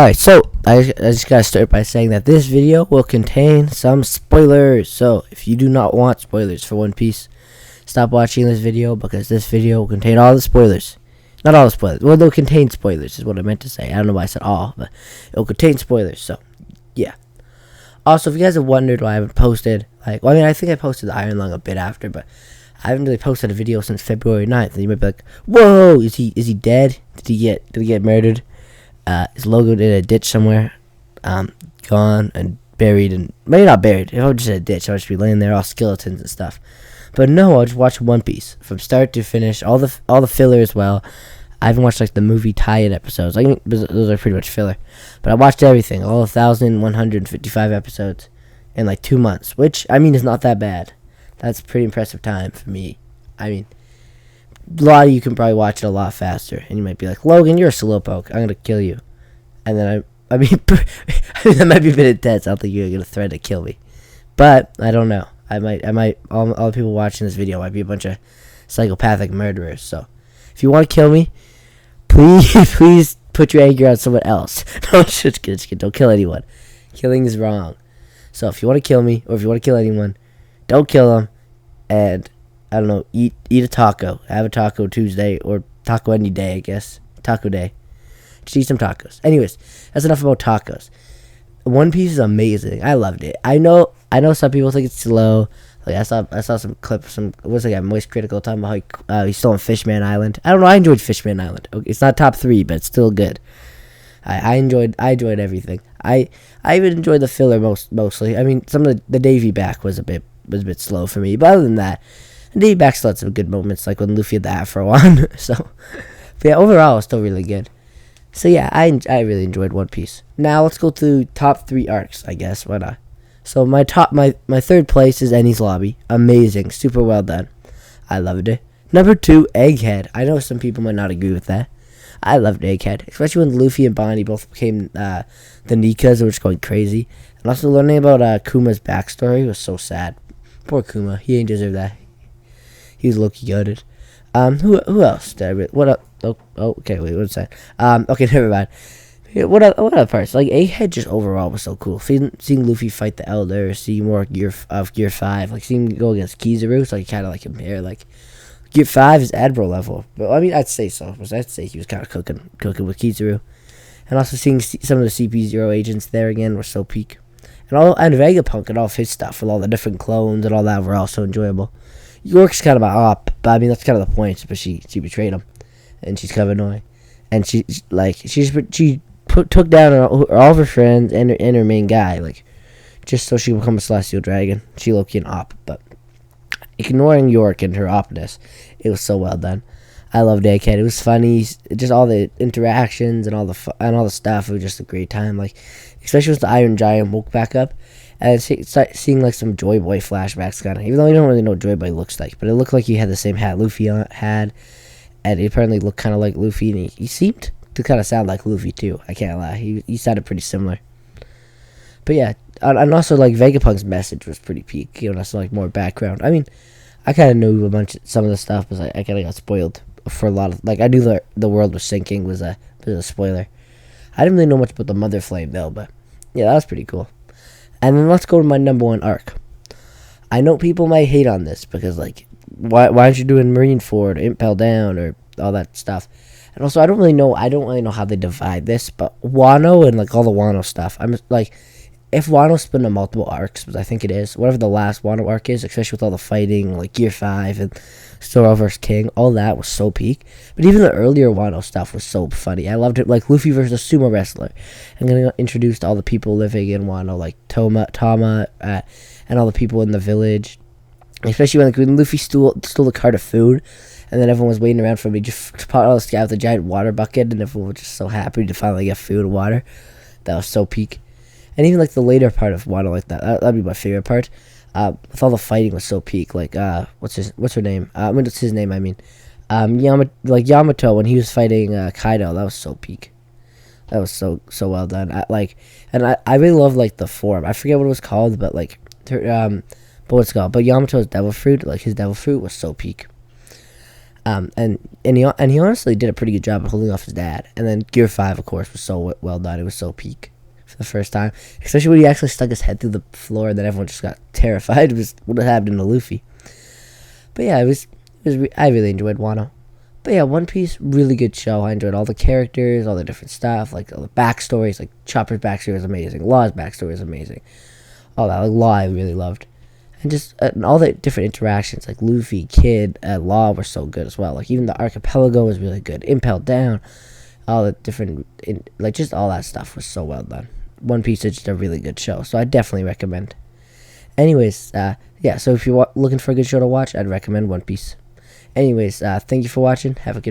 Alright, so I just gotta start by saying that this video will contain some spoilers. So if you do not want spoilers for One Piece, stop watching this video because this video will contain all the spoilers. Not all the spoilers. Well, they'll contain spoilers is what I meant to say. I don't know why I said all, but it'll contain spoilers. So, yeah. Also, if you guys have wondered why I haven't posted, I think I posted the Iron Lung a bit after, but I haven't really posted a video since February 9th. And you might be like, whoa, is he dead? Did he get murdered? His logo in a ditch somewhere, gone and buried, and maybe not buried. If I was just in a ditch, I would just be laying there, all skeletons and stuff. But no, I'll just watch One Piece from start to finish, all the filler as well. I haven't watched like the movie tie-in episodes. I mean, those are pretty much filler. But I watched everything, all 1,155 episodes in like 2 months, which I mean is not that bad. That's a pretty impressive time for me. I mean, a lot of you can probably watch it a lot faster, and you might be like, Logan, you're a slowpoke. I'm gonna kill you. And then I mean, that might be a bit intense. I don't think you're gonna threaten to kill me, but I don't know. I might. All the people watching this video might be a bunch of psychopathic murderers. So, if you want to kill me, please put your anger on someone else. No, just kidding. Don't kill anyone. Killing is wrong. So, if you want to kill me, or if you want to kill anyone, don't kill them. And I don't know, eat a taco. Have a taco Tuesday, or taco any day, I guess. Taco day. Just eat some tacos. Anyways, that's enough about tacos. One Piece is amazing. I loved it. I know some people think it's slow. Like I saw some clips, what's that guy, Moist Critical, talking about how he's still on Fishman Island. I don't know, I enjoyed Fishman Island. Okay, it's not top 3, but it's still good. I enjoyed everything. I even enjoyed the filler mostly. I mean, some of the Davy back was a bit slow for me, but other than that, Davy back still had some good moments, like when Luffy had the afro on. So, but yeah, overall, it's still really good. So yeah, I really enjoyed One Piece. Now let's go through top 3 arcs, I guess. Why not? So my third place is Enies Lobby. Amazing, super well done. I loved it. Number 2, Egghead. I know some people might not agree with that. I loved Egghead, especially when Luffy and Bonnie both became the Nikas, which was going crazy. And also learning about Kuma's backstory was so sad. Poor Kuma, he didn't deserve that. He was low-key goated. Who else? What up? Oh, okay, wait, what's that? Okay, never mind. What other parts? Like, Egghead just overall was so cool. Seeing Luffy fight the Elder, seeing more Gear 5, like seeing him go against Kizaru, so you kind of like compare, like, Gear 5 is Admiral level. But, I mean, I'd say so. I'd say he was kind of cooking with Kizaru. And also seeing some of the CP0 agents there again were so peak. And Vegapunk and all of his stuff with all the different clones and all that were also enjoyable. York's kind of my op, but I mean, that's kind of the point, but she betrayed him. And she's kind of annoying. And she took down all of her friends and her main guy, like, just so she could become a Celestial Dragon. She low-key an op, but ignoring York and her opness, it was so well done. I loved Egghead. It was funny, just all the interactions and all the stuff. It was just a great time, like, especially with the Iron Giant woke back up, and seeing like some Joy Boy flashbacks, kind of. Even though we don't really know what Joy Boy looks like, but it looked like he had the same hat Luffy had. And he apparently looked kind of like Luffy, and he seemed to kind of sound like Luffy too. I can't lie, he sounded pretty similar. But yeah, and also like Vegapunk's message was pretty peak. You know, so like more background. I mean, I kind of knew some of the stuff, but I kind of got spoiled for a lot of, like, I knew the world was sinking was a bit of a spoiler. I didn't really know much about the Mother Flame though, but yeah, that was pretty cool. And then let's go to my number 1 arc. I know people might hate on this because, like, why aren't you doing Marineford, Impel Down, or all that stuff? And also, I don't really know how they divide this, but Wano and like all the Wano stuff, I'm like, if Wano's split into multiple arcs, which I think it is, whatever the last Wano arc is, especially with all the fighting, like Gear 5 and Zoro vs. King, all that was so peak. But even the earlier Wano stuff was so funny. I loved it, like Luffy versus a sumo wrestler. And getting introduced to all the people living in Wano, like Tama, and all the people in the village. Especially when Luffy stole the cart of food, and then everyone was waiting around for him. He just popped out this guy with a giant water bucket, and everyone was just so happy to finally get food and water. That was so peak. And even like the later part of Wano, like that'd be my favorite part. With all the fighting was so peak. Like what's her name? What's his name? I mean, Yamato when he was fighting Kaido. That was so peak. That was so well done. I really love like the form. I forget what it was called, but like but what's it called? But Yamato's devil fruit, like his devil fruit was so peak. And he honestly did a pretty good job of holding off his dad. And then Gear 5, of course, was so well done. It was so peak for the first time, especially when he actually stuck his head through the floor, and then everyone just got terrified. It was what had happened to Luffy. But yeah, I really enjoyed Wano. But yeah, One Piece, really good show. I enjoyed all the characters, all the different stuff, like all the backstories. Like Chopper's backstory was amazing. Law's backstory was amazing. All that, like Law, I really loved, and just all the different interactions, like Luffy, Kid, Law were so good as well. Like even the archipelago was really good. Impel Down, all the different, like just all that stuff was so well done. One Piece is just a really good show, so I definitely recommend. Anyways, yeah. So if you're looking for a good show to watch, I'd recommend One Piece. Anyways, thank you for watching. Have a good